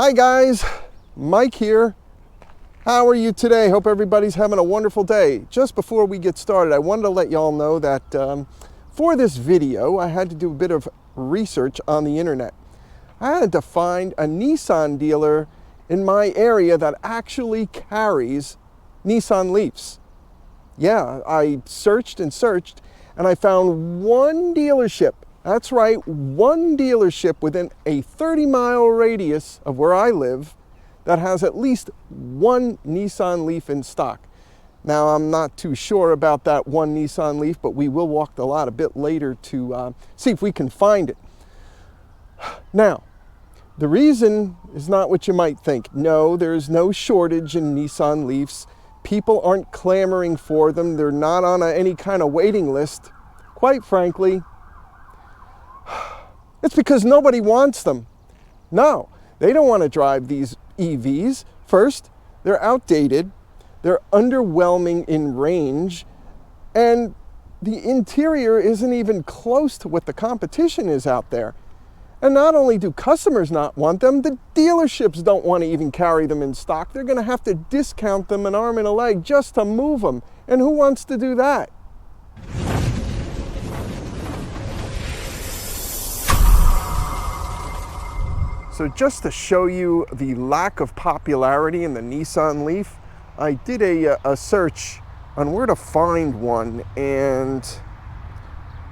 Hi guys, Mike here. How are you today? Hope everybody's having a wonderful day. Just before we get started, I wanted to let y'all know that for this video, I had to do a bit of research on the internet. I had to find a Nissan dealer in my area that actually carries Nissan Leafs. Yeah, I searched and searched and I found one dealership. That's right, one dealership within a 30-mile radius of where I live that has at least one Nissan Leaf in stock. Now, I'm not too sure about that one Nissan Leaf, but we will walk the lot a bit later to see if we can find it. Now, the reason is not what you might think. No, there is no shortage in Nissan Leafs. People aren't clamoring for them. They're not on any kind of waiting list. Quite frankly, it's because nobody wants them. No, they don't want to drive these EVs. First, they're outdated, they're underwhelming in range, and the interior isn't even close to what the competition is out there. And not only do customers not want them, the dealerships don't want to even carry them in stock. They're going to have to discount them an arm and a leg just to move them. And who wants to do that? So just to show you the lack of popularity in the Nissan Leaf, I did a search on where to find one, and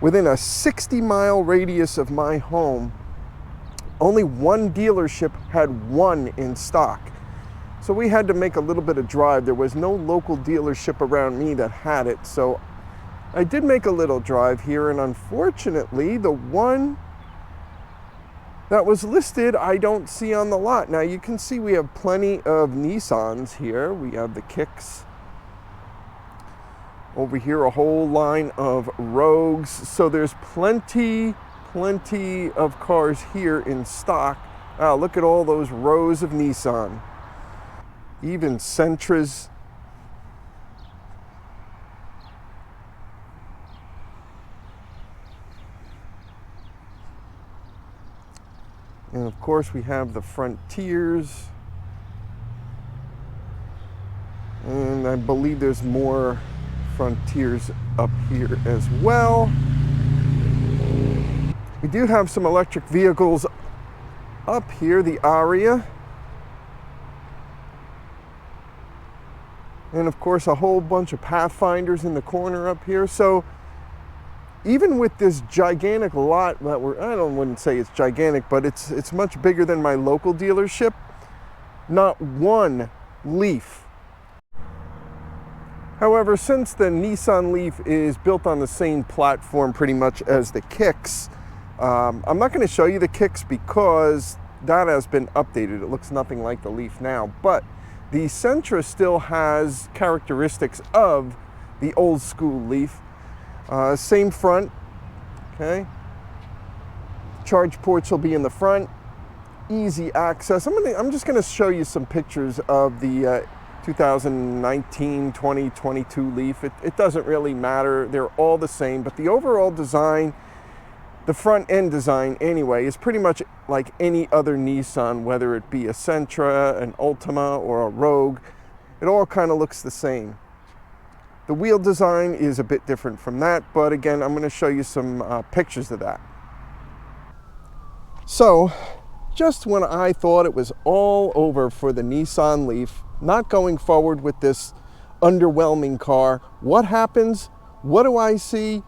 within a 60-mile radius of my home, only one dealership had one in stock. So we had to make a little bit of drive. There was no local dealership around me that had it. So I did make a little drive here, and unfortunately, the one that was listed, I don't see on the lot. Now you can see we have plenty of Nissans here. We have the Kicks. Over here, a whole line of Rogues. So there's plenty of cars here in stock. Wow, look at all those rows of Nissan. Even Sentras. And of course we have the Frontiers. And I believe there's more Frontiers up here as well. We do have some electric vehicles up here, the Aria. And of course a whole bunch of Pathfinders in the corner up here. So even with this gigantic lot that wouldn't say it's gigantic, but it's much bigger than my local dealership, not one Leaf. However, since the Nissan Leaf is built on the same platform pretty much as the Kicks, I'm not going to show you the Kicks because that has been updated. It looks nothing like the Leaf now, but the Sentra still has characteristics of the old school Leaf. Same front, okay. Charge ports will be in the front. Easy access. I'm just going to show you some pictures of the 2019, 2022 Leaf. It doesn't really matter. They're all the same, but the overall design, the front end design anyway, is pretty much like any other Nissan, whether it be a Sentra, an Ultima, or a Rogue. It all kind of looks the same. The wheel design is a bit different from that, but again, I'm going to show you some pictures of that. So, just when I thought it was all over for the Nissan Leaf, not going forward with this underwhelming car, what happens? What do I see?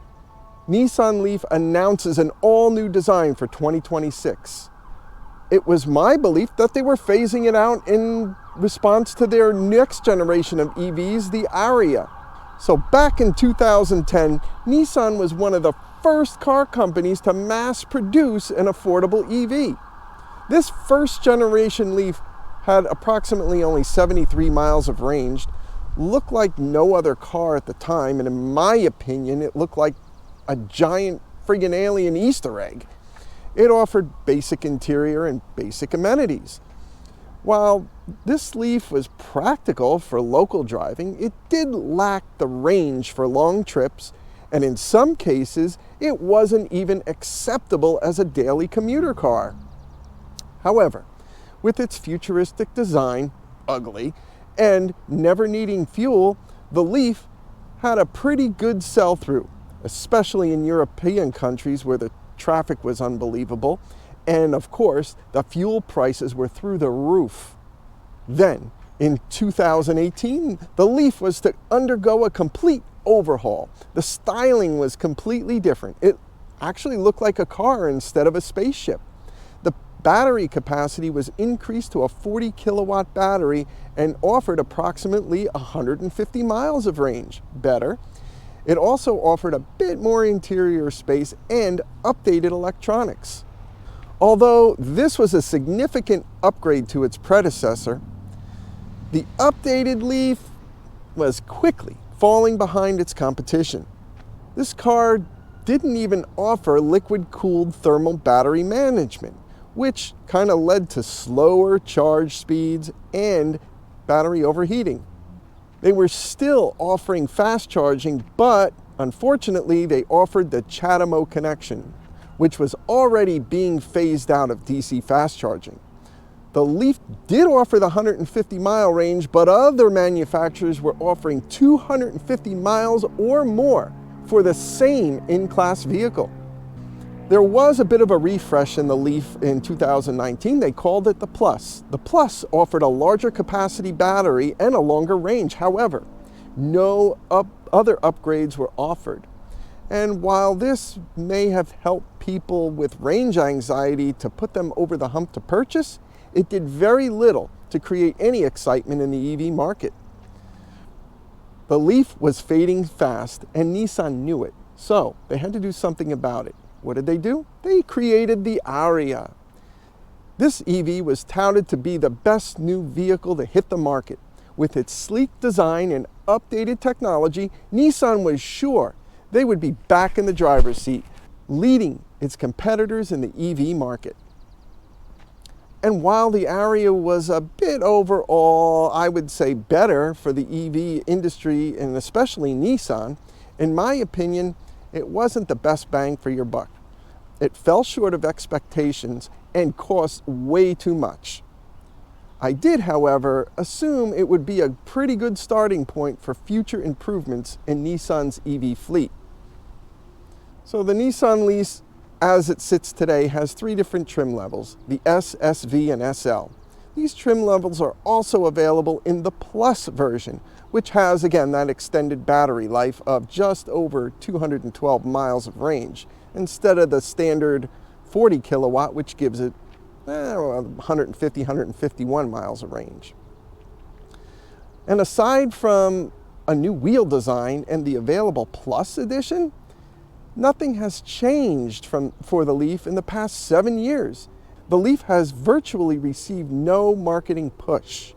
Nissan Leaf announces an all-new design for 2026. It was my belief that they were phasing it out in response to their next generation of EVs, the Aria. So back in 2010, Nissan was one of the first car companies to mass produce an affordable EV. This first generation Leaf had approximately only 73 miles of range, looked like no other car at the time, and in my opinion, it looked like a giant friggin' alien Easter egg. It offered basic interior and basic amenities. While this Leaf was practical for local driving, it did lack the range for long trips, and in some cases, it wasn't even acceptable as a daily commuter car. However, With its futuristic design, ugly, and never needing fuel, the Leaf had a pretty good sell-through, especially in European countries where the traffic was unbelievable. And of course, the fuel prices were through the roof. Then, in 2018, the Leaf was to undergo a complete overhaul. The styling was completely different. It actually looked like a car instead of a spaceship. The battery capacity was increased to a 40 kilowatt battery and offered approximately 150 miles of range. Better. It also offered a bit more interior space and updated electronics. Although this was a significant upgrade to its predecessor, the updated Leaf was quickly falling behind its competition. This car didn't even offer liquid-cooled thermal battery management, which kind of led to slower charge speeds and battery overheating. They were still offering fast charging, but unfortunately they offered the CHAdeMO connection, which was already being phased out of DC fast charging. The Leaf did offer the 150-mile range, but other manufacturers were offering 250 miles or more for the same in-class vehicle. There was a bit of a refresh in the Leaf in 2019. They called it the Plus. The Plus offered a larger capacity battery and a longer range. However, no other upgrades were offered. And while this may have helped people with range anxiety to put them over the hump to purchase, it did very little to create any excitement in the EV market. The Leaf was fading fast, and Nissan knew it, so they had to do something about it. What did they do? They created the Ariya. This EV was touted to be the best new vehicle to hit the market. With its sleek design and updated technology, Nissan was sure they would be back in the driver's seat, leading its competitors in the EV market. And while the Ariya was a bit overall, I would say better for the EV industry and especially Nissan, in my opinion, it wasn't the best bang for your buck. It fell short of expectations and cost way too much. I did, however, assume it would be a pretty good starting point for future improvements in Nissan's EV fleet. So the Nissan Leaf, as it sits today, has 3 different trim levels, the S, SV, and SL. These trim levels are also available in the Plus version, which has, again, that extended battery life of just over 212 miles of range, instead of the standard 40 kilowatt, which gives it 150, 151 miles of range. And aside from a new wheel design and the available Plus edition, nothing has changed for the Leaf in the past 7 years. The Leaf has virtually received no marketing push.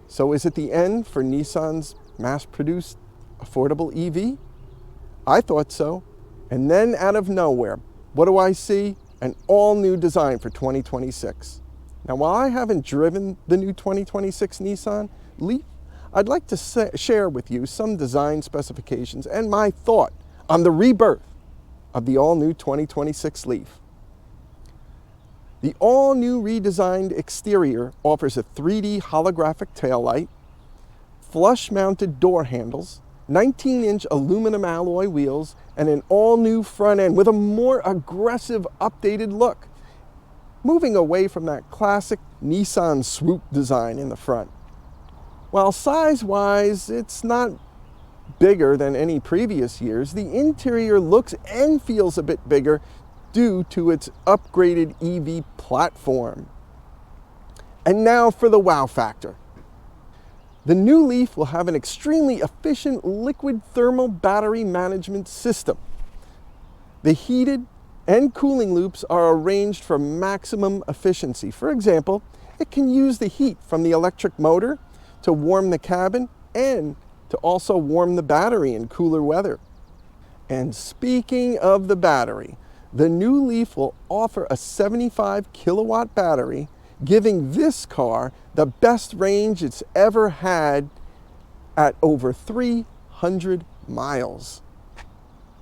So is it the end for Nissan's mass-produced affordable EV? I thought so. And then out of nowhere, what do I see? An all-new design for 2026. Now, while I haven't driven the new 2026 Nissan Leaf, I'd like to share with you some design specifications and my thought on the rebirth of the all-new 2026 Leaf. The all-new redesigned exterior offers a 3D holographic taillight, flush-mounted door handles, 19-inch aluminum alloy wheels, and an all-new front end with a more aggressive, updated look, moving away from that classic Nissan swoop design in the front. While size-wise, it's not bigger than any previous years, the interior looks and feels a bit bigger due to its upgraded EV platform. And now for the wow factor. The new Leaf will have an extremely efficient liquid thermal battery management system. The heated and cooling loops are arranged for maximum efficiency. For example, it can use the heat from the electric motor to warm the cabin and to also warm the battery in cooler weather. And speaking of the battery, the new Leaf will offer a 75 kilowatt battery, giving this car the best range it's ever had at over 300 miles.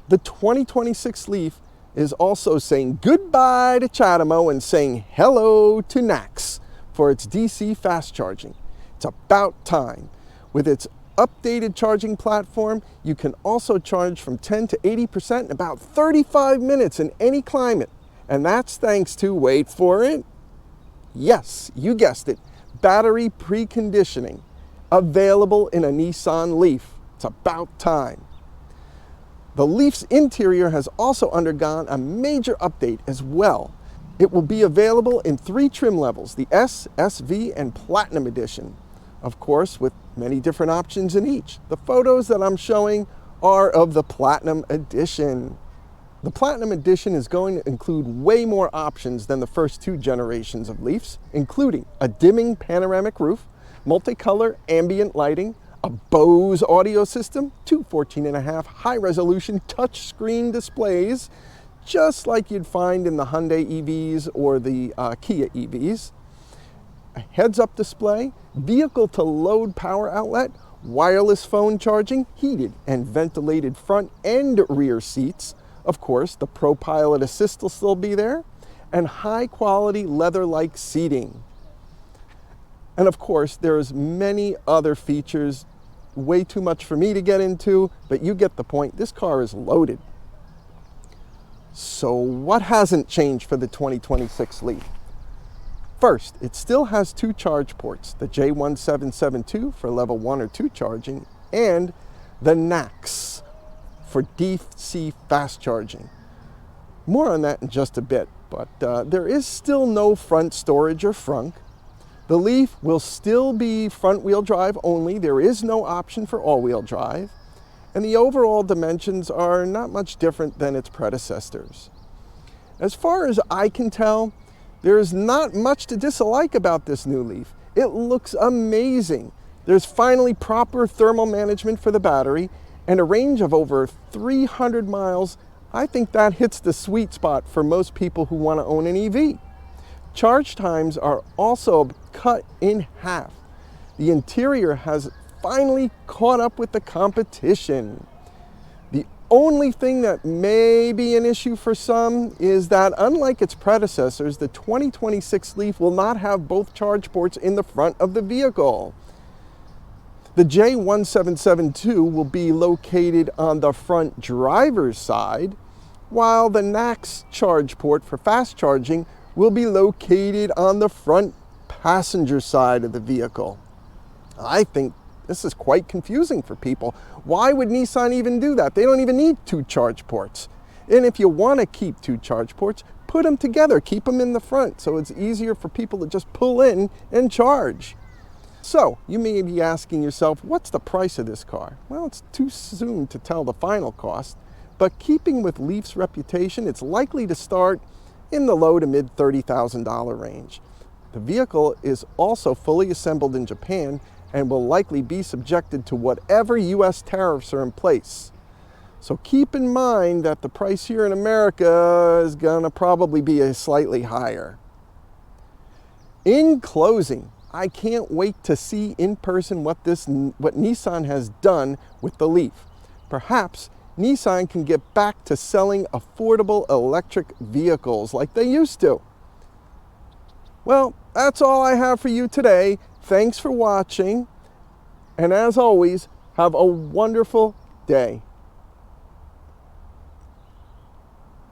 The 2026 Leaf is also saying goodbye to CHAdeMO and saying hello to NACS for its DC fast charging. It's about time. With its updated charging platform, you can also charge from 10 to 80% in about 35 minutes in any climate. And that's thanks to, wait for it, yes, you guessed it, battery preconditioning, available in a Nissan Leaf. It's about time. The Leaf's interior has also undergone a major update as well. It will be available in 3 trim levels, the S, SV, and Platinum Edition. Of course, with many different options in each. The photos that I'm showing are of the Platinum Edition. The Platinum Edition is going to include way more options than the first 2 generations of Leafs, including a dimming panoramic roof, multicolor ambient lighting, a Bose audio system, 2 14.5 high-resolution touchscreen displays, just like you'd find in the Hyundai EVs or the Kia EVs, a heads-up display, vehicle-to-load power outlet, wireless phone charging, heated and ventilated front and rear seats. Of course, the ProPilot Assist will still be there, and high-quality leather-like seating. And of course, there's many other features, way too much for me to get into, but you get the point. This car is loaded. So what hasn't changed for the 2026 Leaf? First, it still has 2 charge ports, the J1772 for level 1 or 2 charging, and the NACS for DC fast charging. More on that in just a bit, but there is still no front storage or frunk. The Leaf will still be front-wheel drive only. There is no option for all-wheel drive. And the overall dimensions are not much different than its predecessors. As far as I can tell, there is not much to dislike about this new Leaf. It looks amazing. There's finally proper thermal management for the battery and a range of over 300 miles. I think that hits the sweet spot for most people who want to own an EV. Charge times are also cut in half. The interior has finally caught up with the competition. The only thing that may be an issue for some is that, unlike its predecessors, the 2026 Leaf will not have both charge ports in the front of the vehicle. The J1772 will be located on the front driver's side, while the NACS charge port for fast charging will be located on the front passenger side of the vehicle. I think this is quite confusing for people. Why would Nissan even do that? They don't even need 2 charge ports. And if you want to keep 2 charge ports, put them together, keep them in the front so it's easier for people to just pull in and charge. So you may be asking yourself, what's the price of this car? Well, it's too soon to tell the final cost, but keeping with Leaf's reputation, it's likely to start in the low to mid $30,000 range. The vehicle is also fully assembled in Japan and will likely be subjected to whatever US tariffs are in place. So keep in mind that the price here in America is gonna probably be slightly higher. In closing, I can't wait to see in person what Nissan has done with the Leaf. Perhaps Nissan can get back to selling affordable electric vehicles like they used to. Well, that's all I have for you today. Thanks for watching. And as always, have a wonderful day.